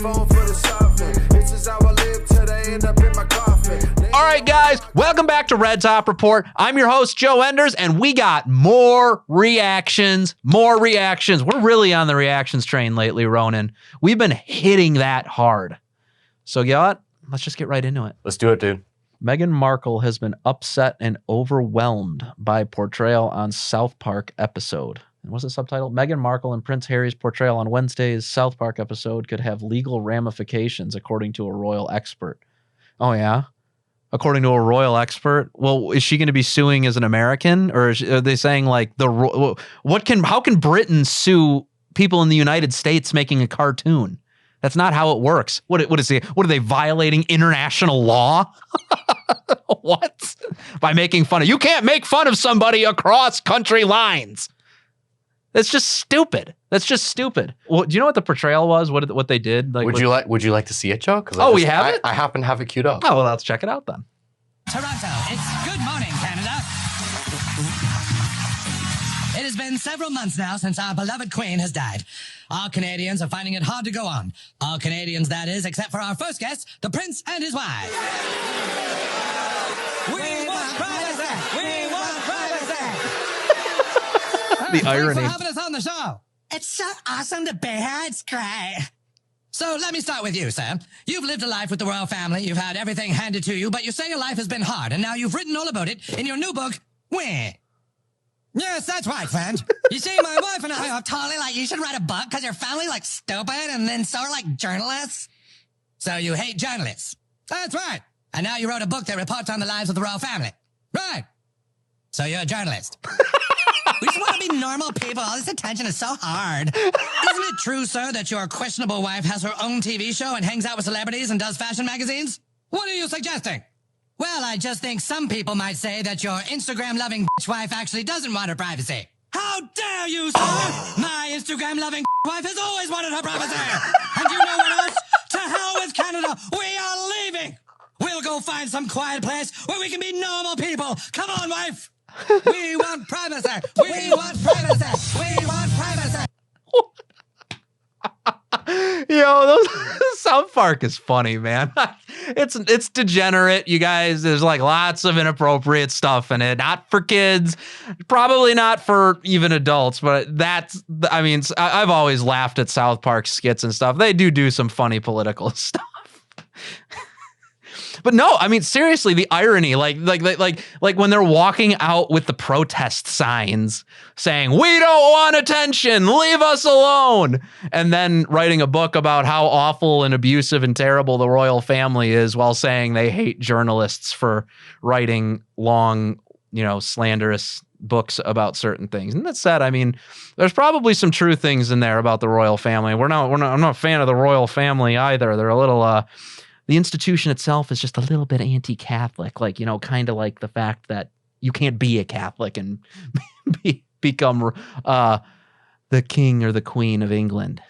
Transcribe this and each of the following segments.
microphone for the software. This is how I live till they end up in my coffin. All right, guys, welcome back to Red Top Report. I'm your host, Joe Enders, and we got more reactions. We're really on the reactions train lately, Ronan. We've been hitting that hard. So, you know what? Let's just get right into it. Let's do it, dude. Meghan Markle has been upset and overwhelmed by portrayal on South Park episode. And what's the subtitle? Meghan Markle and Prince Harry's portrayal on Wednesday's South Park episode could have legal ramifications, according to a royal expert. Oh, yeah? According to a royal expert? Well, is she going to be suing as an American? Or are they saying, like, how can Britain sue people in the United States making a cartoon? That's not how it works. What are they violating international law? What? By making fun of, you can't make fun of somebody across country lines. That's just stupid. Well, do you know what the portrayal was? What they did? Like, would you like to see it, Joe? We have it? I happen to have it queued up. Oh, well, let's check it out then. Toronto, it's good morning, Canada. It has been several months now since our beloved Queen has died. All Canadians are finding it hard to go on. All Canadians, that is, except for our first guest, the Prince and his wife. We want privacy! We want privacy! The irony. Thanks for having us on the show. It's so awesome to be here. It's great. So let me start with you, Sam. You've lived a life with the royal family. You've had everything handed to you, but you say your life has been hard, and now you've written all about it in your new book, Where? Yes, that's right, friend. You see, my wife and I are totally like, you should write a book because your family like stupid, and then so are like journalists. So you hate journalists. That's right. And now you wrote a book that reports on the lives of the royal family. Right. So you're a journalist. We just want to be normal people. All this attention is so hard. Isn't it true, sir, that your questionable wife has her own TV show and hangs out with celebrities and does fashion magazines? What are you suggesting? Well, I just think some people might say that your Instagram-loving bitch wife actually doesn't want her privacy. How dare you, sir? My Instagram-loving wife has always wanted her privacy. And you know what else? To hell with Canada. We are leaving. We'll go find some quiet place where we can be normal people. Come on, wife. We want privacy. We want privacy. We want privacy. Yo, South Park is funny, man. It's degenerate, you guys. There's like lots of inappropriate stuff in it. Not for kids, probably not for even adults, but I've always laughed at South Park skits and stuff. They do some funny political stuff. But no, I mean, seriously, the irony, like when they're walking out with the protest signs saying, "We don't want attention, leave us alone," and then writing a book about how awful and abusive and terrible the royal family is while saying they hate journalists for writing long, slanderous books about certain things. And that said, I mean, there's probably some true things in there about the royal family. I'm not a fan of the royal family either. They're a little, the institution itself is just a little bit anti-Catholic, kind of like the fact that you can't be a Catholic and become the king or the queen of England.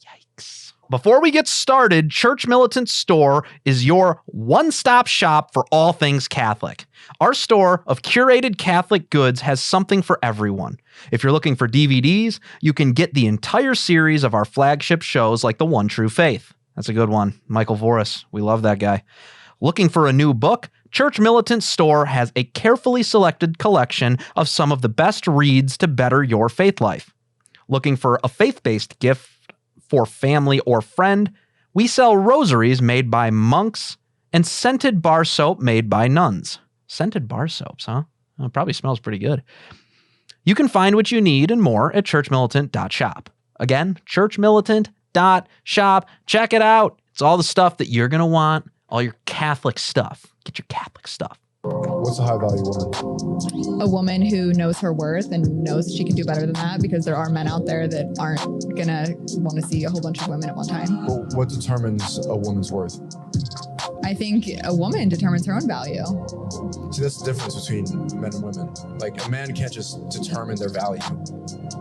Yikes. Before we get started, Church Militant Store is your one-stop shop for all things Catholic. Our store of curated Catholic goods has something for everyone. If you're looking for DVDs, you can get the entire series of our flagship shows like The One True Faith. That's a good one. Michael Voris. We love that guy. Looking for a new book? Church Militant Store has a carefully selected collection of some of the best reads to better your faith life. Looking for a faith-based gift for family or friend? We sell rosaries made by monks and scented bar soap made by nuns. Scented bar soaps, huh? Well, it probably smells pretty good. You can find what you need and more at churchmilitant.shop. Again, churchmilitant.shop. Check it out. It's all the stuff that you're going to want, all your Catholic stuff. Get your Catholic stuff. What's a high value woman? A woman who knows her worth and knows she can do better than that, because there are men out there that aren't going to want to see a whole bunch of women at one time. Well, what determines a woman's worth? I think a woman determines her own value. See, that's the difference between men and women. Like, a man can't just determine their value.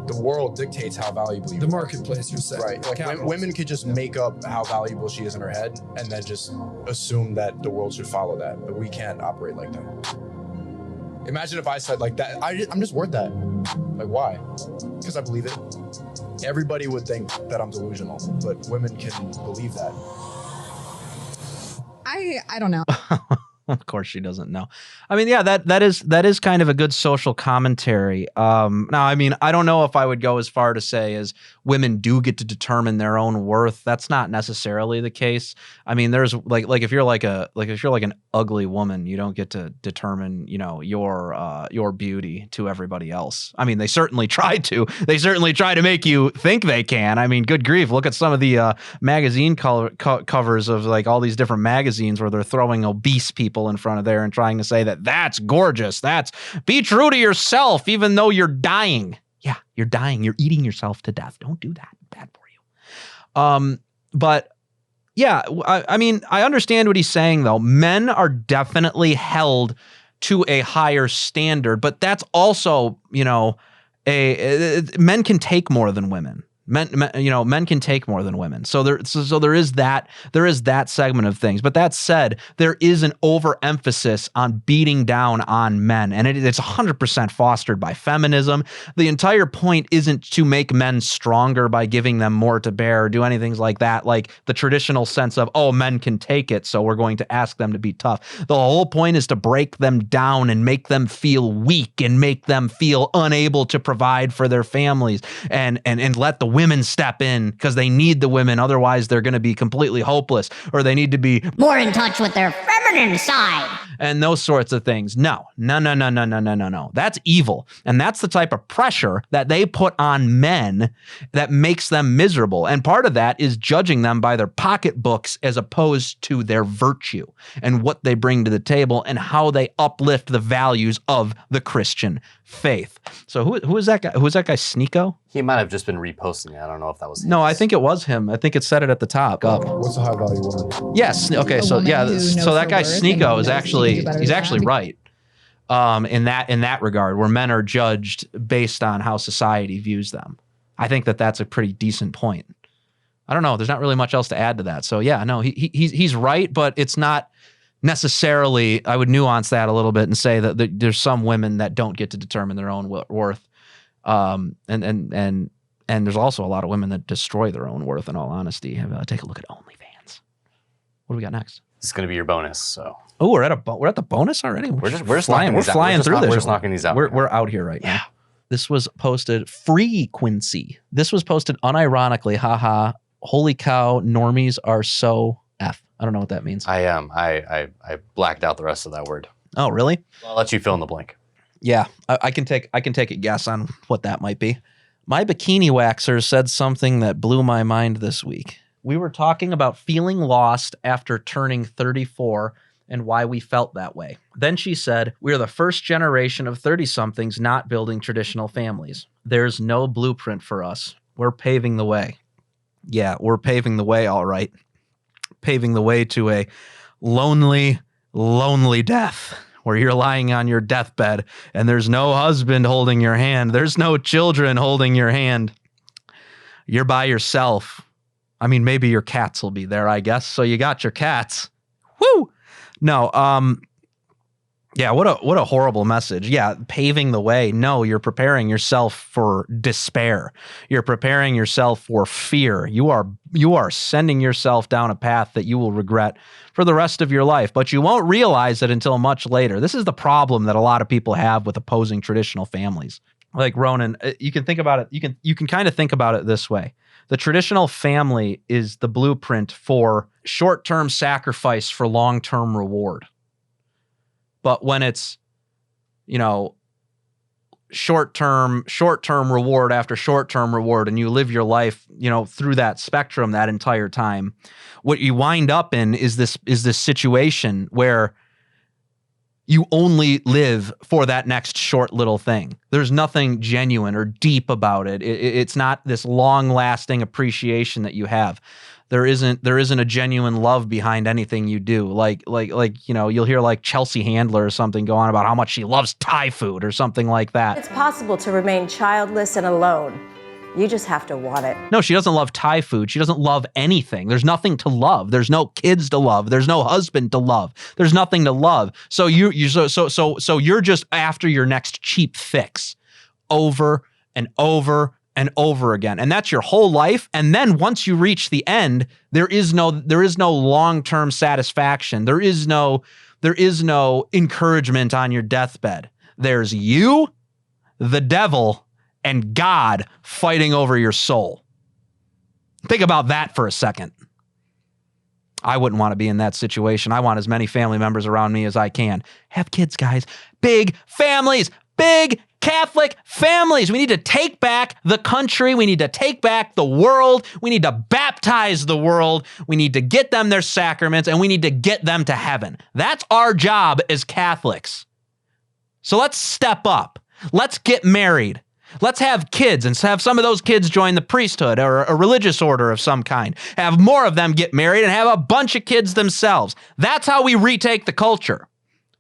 The world dictates how valuable you are. The marketplace, you're saying. Right. Like, women could just make up how valuable she is in her head and then just assume that the world should follow that. But we can't operate like that. Imagine if I said like that, I'm just worth that. Like, why? Because I believe it. Everybody would think that I'm delusional, but women can believe that. I don't know. Of course she doesn't know. I mean, yeah, that is kind of a good social commentary. Now, I mean, I don't know if I would go as far to say as women do get to determine their own worth. That's not necessarily the case. I mean, there's like if you're like an ugly woman, you don't get to determine, your beauty to everybody else. I mean, they certainly try to. They certainly try to make you think they can. I mean, good grief, look at some of the magazine covers of like all these different magazines where they're throwing obese people in front of there and trying to say that that's gorgeous. That's be true to yourself, even though you're dying. Yeah, you're dying. You're eating yourself to death. Don't do that. Bad for you. But yeah, I mean, I understand what he's saying though. Men are definitely held to a higher standard, but that's also, men can take more than women. Men can take more than women. So there is that segment of things. But that said, there is an overemphasis on beating down on men, and it's 100% fostered by feminism. The entire point isn't to make men stronger by giving them more to bear or do anything like that, like the traditional sense of, oh, men can take it, so we're going to ask them to be tough. The whole point is to break them down and make them feel weak and make them feel unable to provide for their families and let the women step in because they need the women. Otherwise, they're going to be completely hopeless, or they need to be more in touch with their feminine side. And those sorts of things. No. That's evil. And that's the type of pressure that they put on men that makes them miserable. And part of that is judging them by their pocketbooks as opposed to their virtue and what they bring to the table and how they uplift the values of the Christian faith. So who is that guy? Who is that guy, Sneeko? He might have just been reposting it. I don't know if that was his. No, I think it was him. I think it said it at the top. What's a high value woman? Yes. Okay. So yeah. So that guy Sneeko is actually right. In that regard, where men are judged based on how society views them. I think that's a pretty decent point. I don't know. There's not really much else to add to that. So yeah, no, he's right, but it's not necessarily. I would nuance that a little bit and say that there's some women that don't get to determine their own worth. And there's also a lot of women that destroy their own worth, in all honesty. Take a look at OnlyFans. What do we got next? This is going to be your bonus. So. Oh, we're at the bonus already. We're just flying. We're flying through this. We're just knocking these out. We're out here right now. This was posted frequency. This was posted unironically. Haha. Holy cow! Normies are so F. I don't know what that means. I blacked out the rest of that word. Oh, really? I'll let you fill in the blank. Yeah, I can take a guess on what that might be. My bikini waxer said something that blew my mind this week. We were talking about feeling lost after turning 34 and why we felt that way. Then she said, "We're the first generation of 30-somethings not building traditional families. There's no blueprint for us. We're paving the way." Yeah, we're paving the way, all right. Paving the way to a lonely, lonely death, where you're lying on your deathbed and there's no husband holding your hand. There's no children holding your hand. You're by yourself. I mean, maybe your cats will be there, I guess. So you got your cats. Woo! No, yeah, what a horrible message. Yeah, paving the way. No, you're preparing yourself for despair. You're preparing yourself for fear. You are sending yourself down a path that you will regret for the rest of your life, but you won't realize it until much later. This is the problem that a lot of people have with opposing traditional families. Like Ronan, you can think about it. You can kind of think about it this way. The traditional family is the blueprint for short-term sacrifice for long-term reward. But when it's, short-term reward after short-term reward, and you live your life, through that spectrum that entire time, what you wind up in is this situation where you only live for that next short little thing. There's nothing genuine or deep about it. It's not this long-lasting appreciation that you have. There isn't a genuine love behind anything you do. Like you'll hear like Chelsea Handler or something go on about how much she loves Thai food or something like that. It's possible to remain childless and alone. You just have to want it. No, she doesn't love Thai food. She doesn't love anything. There's nothing to love. There's no kids to love. There's no husband to love. There's nothing to love. So you're just after your next cheap fix over and over and over again. And that's your whole life. And then once you reach the end, there is no long-term satisfaction. There is no encouragement on your deathbed. There's you, the devil, and God fighting over your soul. Think about that for a second. I wouldn't want to be in that situation. I want as many family members around me as I can. Have kids, guys. Big families. Big Catholic families. We need to take back the country. We need to take back the world. We need to baptize the world. We need to get them their sacraments, and we need to get them to heaven. That's our job as Catholics. So let's step up. Let's get married. Let's have kids and have some of those kids join the priesthood or a religious order of some kind. Have more of them get married and have a bunch of kids themselves. That's how we retake the culture.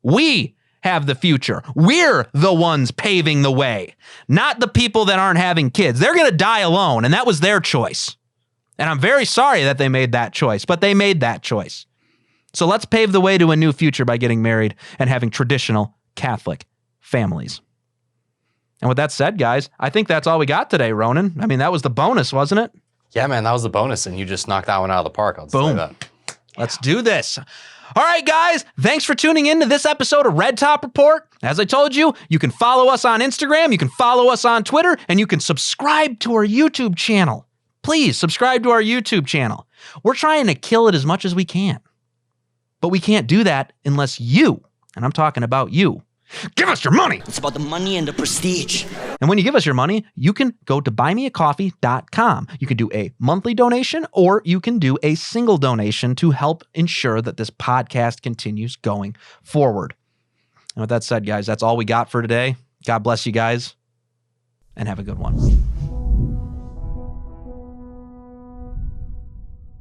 We have the future. We're the ones paving the way, not the people that aren't having kids. They're going to die alone, and that was their choice. And I'm very sorry that they made that choice, but they made that choice. So let's pave the way to a new future by getting married and having traditional Catholic families. And with that said, guys, I think that's all we got today, Ronan. I mean, that was the bonus, wasn't it? Yeah, man, that was the bonus, and you just knocked that one out of the park. I'll just say that. Let's do this. All right, guys, thanks for tuning in to this episode of Red Top Report. As I told you, you can follow us on Instagram, you can follow us on Twitter, and you can subscribe to our YouTube channel. Please subscribe to our YouTube channel. We're trying to kill it as much as we can. But we can't do that unless you, and I'm talking about you, give us your money. It's about the money and the prestige. And when you give us your money, you can go to buymeacoffee.com. You can do a monthly donation or you can do a single donation to help ensure that this podcast continues going forward. And with that said, guys, that's all we got for today. God bless you guys and have a good one.